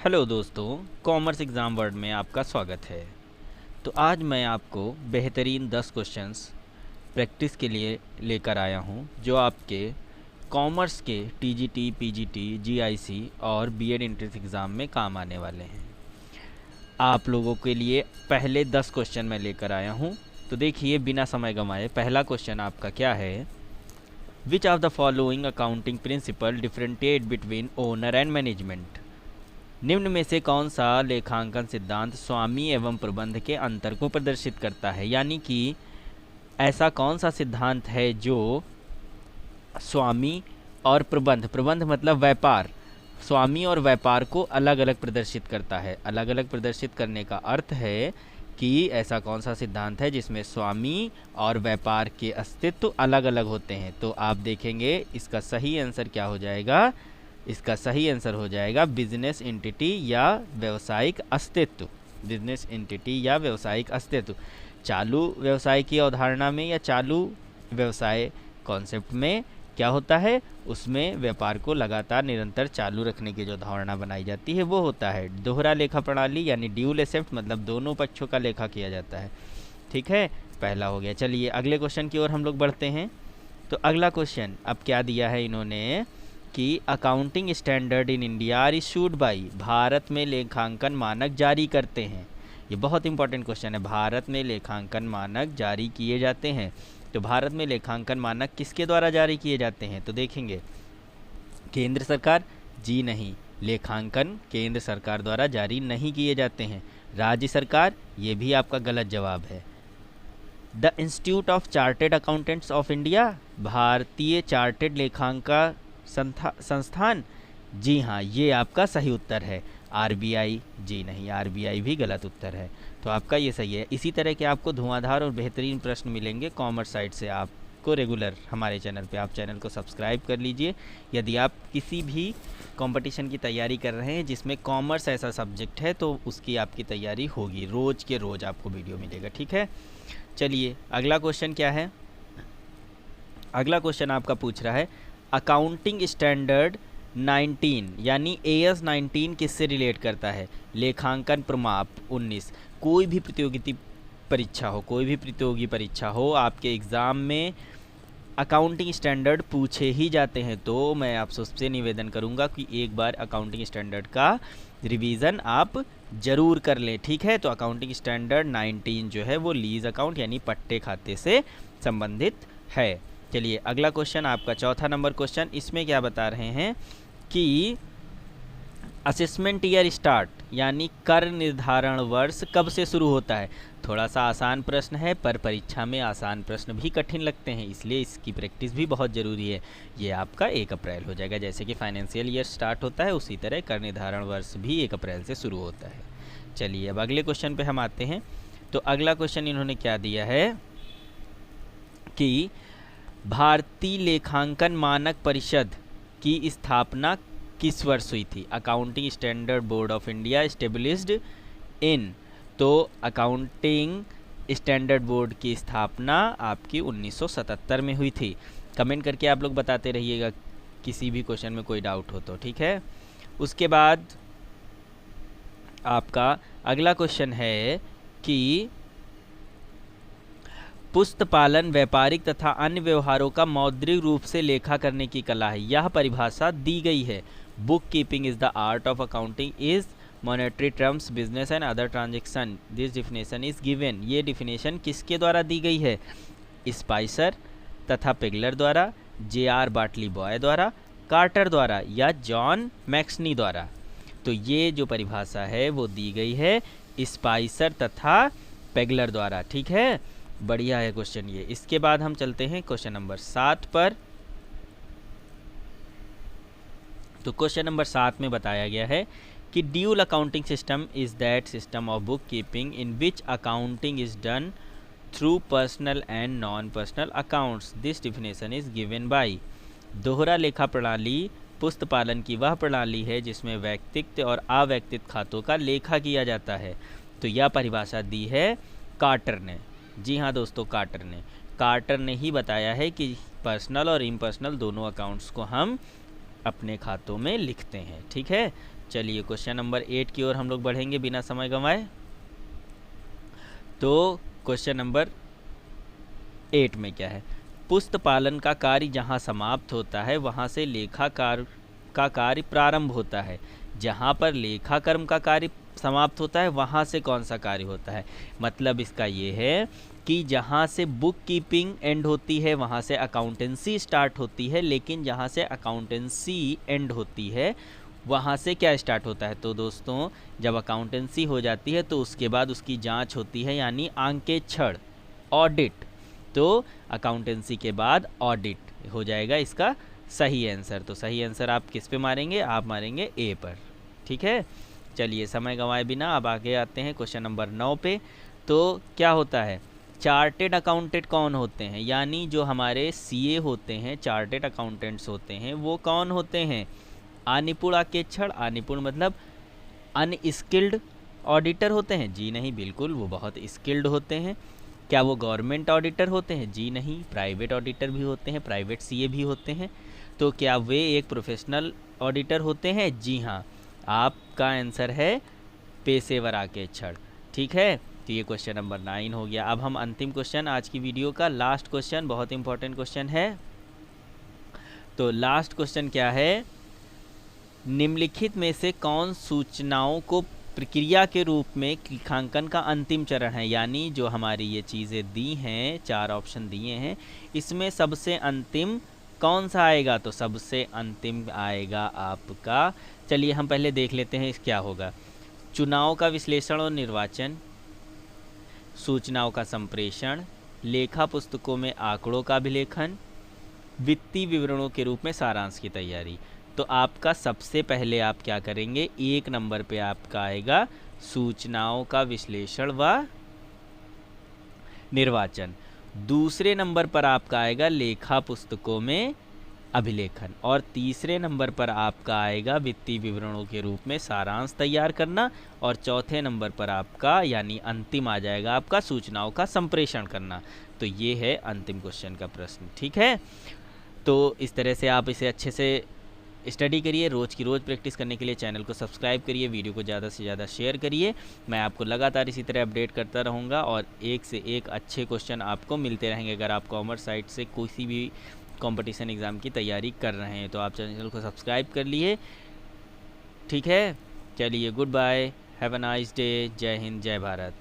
Hello दोस्तों, commerce exam world में आपका स्वागत है। तो आज मैं आपको बेहतरीन 10 क्वेश्चंस प्रैक्टिस के लिए लेकर आया हूं, जो आपके कॉमर्स के टीजीटी, पीजीटी, जीआईसी और बीएड एंट्रेंस एग्ज़ाम में काम आने वाले हैं। आप लोगों के लिए पहले 10 क्वेश्चन मैं लेकर आया हूं। तो देखिए, बिना समय गंवाए पहला क्वेश्चन आपका क्या है। Which of the following accounting principle differentiate between owner and management. निम्न में से कौन सा लेखांकन सिद्धांत स्वामी एवं प्रबंध के अंतर को प्रदर्शित करता है। यानी कि ऐसा कौन सा सिद्धांत है जो स्वामी और प्रबंध, प्रबंध मतलब व्यापार, स्वामी और व्यापार को अलग अलग प्रदर्शित करता है। अलग अलग प्रदर्शित करने का अर्थ है कि ऐसा कौन सा सिद्धांत है जिसमें स्वामी और व्यापार के अस्तित्व अलग अलग होते हैं। तो आप देखेंगे इसका सही आंसर क्या हो जाएगा। इसका सही आंसर हो जाएगा बिजनेस एंटिटी या व्यवसायिक अस्तित्व। बिजनेस एंटिटी या व्यवसायिक अस्तित्व। चालू व्यवसाय की अवधारणा में या चालू व्यवसाय कॉन्सेप्ट में क्या होता है, उसमें व्यापार को लगातार निरंतर चालू रखने की जो धारणा बनाई जाती है वो होता है दोहरा लेखा प्रणाली, यानी ड्यूल एसेट, मतलब दोनों पक्षों का लेखा किया जाता है। ठीक है, पहला हो गया। चलिए अगले क्वेश्चन की ओर हम लोग बढ़ते हैं। तो अगला क्वेश्चन अब क्या दिया है इन्होंने कि accounting standard in India are issued by, Bharat में लेखांकन मानक जारी करते हैं। ये बहुत इंपॉर्टेंट क्वेश्चन है। भारत में लेखांकन मानक जारी किए जाते हैं। तो भारत में लेखांकन मानक किसके द्वारा जारी किए जाते हैं, तो देखेंगे केंद्र सरकार, जी नहीं, लेखांकन केंद्र सरकार द्वारा जारी नहीं किए जाते हैं। राज्य सरकार, ये भी आपका गलत जवाब है। The institute of chartered accountants of India, भारतीय चार्टेड लेखांकन संस्थान, जी हाँ, ये आपका सही उत्तर है। आरबीआई, जी नहीं, आरबीआई भी गलत उत्तर है। तो आपका ये सही है। इसी तरह के आपको धुआंधार और बेहतरीन प्रश्न मिलेंगे कॉमर्स साइट से आपको रेगुलर हमारे चैनल पे। आप चैनल को सब्सक्राइब कर लीजिए। यदि आप किसी भी कंपटीशन की तैयारी कर रहे हैं जिसमें कॉमर्स ऐसा सब्जेक्ट है तो उसकी आपकी तैयारी होगी, रोज़ के रोज़ आपको वीडियो मिलेगा। ठीक है, चलिए अगला क्वेश्चन क्या है। अगला क्वेश्चन आपका पूछ रहा है अकाउंटिंग स्टैंडर्ड 19 यानी AS 19 किससे रिलेट करता है। लेखांकन प्रमाप 19। कोई भी प्रतियोगिता परीक्षा हो, कोई भी प्रतियोगी परीक्षा हो, आपके एग्ज़ाम में अकाउंटिंग स्टैंडर्ड पूछे ही जाते हैं। तो मैं आप सबसे निवेदन करूंगा कि एक बार अकाउंटिंग स्टैंडर्ड का रिवीजन आप ज़रूर कर लें। ठीक है, तो अकाउंटिंग स्टैंडर्ड 19 जो है वो लीज अकाउंट यानी पट्टे खाते से संबंधित है। चलिए अगला क्वेश्चन आपका चौथा नंबर क्वेश्चन। इसमें क्या बता रहे हैं कि असेसमेंट ईयर स्टार्ट यानी कर निर्धारण वर्ष कब से शुरू होता है। थोड़ा सा आसान प्रश्न है, पर परीक्षा में आसान प्रश्न भी कठिन लगते हैं, इसलिए इसकी प्रैक्टिस भी बहुत ज़रूरी है। ये आपका 1 अप्रैल हो जाएगा। जैसे कि फाइनेंशियल ईयर स्टार्ट होता है उसी तरह कर निर्धारण वर्ष भी 1 अप्रैल से शुरू होता है। चलिए अब अगले क्वेश्चन पे हम आते हैं। तो अगला क्वेश्चन इन्होंने क्या दिया है कि भारतीय लेखांकन मानक परिषद की स्थापना किस वर्ष हुई थी। Accounting standard board of India established in, तो अकाउंटिंग स्टैंडर्ड बोर्ड की स्थापना आपकी 1977 में हुई थी। कमेंट करके आप लोग बताते रहिएगा किसी भी क्वेश्चन में कोई डाउट हो तो। ठीक है, उसके बाद आपका अगला क्वेश्चन है कि पुस्तपालन व्यापारिक तथा अन्य व्यवहारों का मौद्रिक रूप से लेखा करने की कला है। यह परिभाषा दी गई है। Book keeping is the art of accounting is monetary terms business and other transaction, this definition is given. ये डिफिनेशन किसके द्वारा दी गई है। स्पाइसर तथा पेगलर द्वारा, JR बाटली बॉय द्वारा, कार्टर द्वारा या जॉन मैक्सनी द्वारा। तो ये जो परिभाषा है वो दी गई है स्पाइसर तथा पेगलर द्वारा। ठीक है, बढ़िया है क्वेश्चन ये। इसके बाद हम चलते हैं क्वेश्चन नंबर 7 पर। तो क्वेश्चन नंबर 7 में बताया गया है कि dual accounting system is that system of book keeping in which accounting is done through personal and non personal accounts, this definition is given by. दोहरा लेखा प्रणाली पुस्तपालन की वह प्रणाली है जिसमें व्यक्तिगत और अव्यक्तिगत खातों का लेखा किया जाता है। तो यह परिभाषा दी है कार्टर ने। जी हाँ दोस्तों, कार्टर ने ही बताया है कि पर्सनल और इम्पर्सनल दोनों अकाउंट्स को हम अपने खातों में लिखते हैं। ठीक है, चलिए क्वेश्चन नंबर 8 की ओर हम लोग बढ़ेंगे बिना समय गंवाए। तो क्वेश्चन नंबर 8 में क्या है, पुस्त पालन का कार्य जहाँ समाप्त होता है वहाँ से लेखाकार का कार्य प्रारंभ होता है। जहाँ पर लेखाकर्म का कार्य समाप्त होता है वहाँ से कौन सा कार्य होता है। मतलब इसका ये है कि जहाँ से बुक कीपिंग एंड होती है वहाँ से अकाउंटेंसी स्टार्ट होती है, लेकिन जहाँ से अकाउंटेंसी एंड होती है वहाँ से क्या स्टार्ट होता है। तो दोस्तों जब अकाउंटेंसी हो जाती है तो उसके बाद उसकी जांच होती है, यानी आंकेक्षण, ऑडिट। तो अकाउंटेंसी के बाद ऑडिट हो जाएगा इसका सही आंसर। तो सही आंसर आप किस पे मारेंगे, आप मारेंगे ए पर। ठीक है, चलिए समय गंवाए बिना अब आगे आते हैं क्वेश्चन नंबर 9 पे। तो क्या होता है, चार्टेड अकाउंटेंट कौन होते हैं, यानी जो हमारे सीए होते हैं, चार्टेड अकाउंटेंट्स होते हैं, वो कौन होते हैं। अनिपुण आंकेक्षण, अनिपुण मतलब अनस्किल्ड ऑडिटर होते हैं, जी नहीं, बिल्कुल वो बहुत स्किल्ड होते हैं। क्या वो गवर्नमेंट ऑडिटर होते हैं, जी नहीं, प्राइवेट ऑडिटर भी होते हैं, प्राइवेट सीए भी होते हैं। तो क्या वे एक प्रोफेशनल ऑडिटर होते हैं, जी हाँ, आपका आंसर है पेशेवर आंकेक्षण। ठीक है, तो ये क्वेश्चन नंबर 9 हो गया। अब हम अंतिम क्वेश्चन, आज की वीडियो का लास्ट क्वेश्चन, बहुत इंपॉर्टेंट क्वेश्चन है। तो लास्ट क्वेश्चन क्या है, निम्नलिखित में से कौन सूचनाओं को प्रक्रिया के रूप में लेखांकन का अंतिम चरण है। यानी जो हमारी ये चीज़ें दी हैं, 4 ऑप्शन दिए हैं, इसमें सबसे अंतिम कौन सा आएगा। तो सबसे अंतिम आएगा आपका, चलिए हम पहले देख लेते हैं क्या होगा। चुनाव का विश्लेषण और निर्वाचन, सूचनाओं का संप्रेषण, लेखा पुस्तकों में आंकड़ों का अभिलेखन, वित्तीय विवरणों के रूप में सारांश की तैयारी। तो आपका सबसे पहले आप क्या करेंगे, 1 नंबर पे आपका आएगा सूचनाओं का विश्लेषण व निर्वाचन। दूसरे नंबर पर आपका आएगा लेखा पुस्तकों में अभिलेखन, और तीसरे नंबर पर आपका आएगा वित्तीय विवरणों के रूप में सारांश तैयार करना, और चौथे नंबर पर आपका यानी अंतिम आ जाएगा आपका सूचनाओं का संप्रेषण करना। तो ये है अंतिम क्वेश्चन का प्रश्न। ठीक है, तो इस तरह से आप इसे अच्छे से स्टडी करिए, रोज़ की रोज़ प्रैक्टिस करने के लिए चैनल को सब्सक्राइब करिए, वीडियो को ज़्यादा से ज़्यादा शेयर करिए। मैं आपको लगातार इसी तरह अपडेट करता रहूँगा और एक से एक अच्छे क्वेश्चन आपको मिलते रहेंगे। अगर आप कॉमर्स साइट से किसी भी कंपटीशन एग्ज़ाम की तैयारी कर रहे हैं तो आप चैनल को सब्सक्राइब कर लिए। ठीक है, चलिए goodbye, have a nice day, जय हिंद, जय भारत।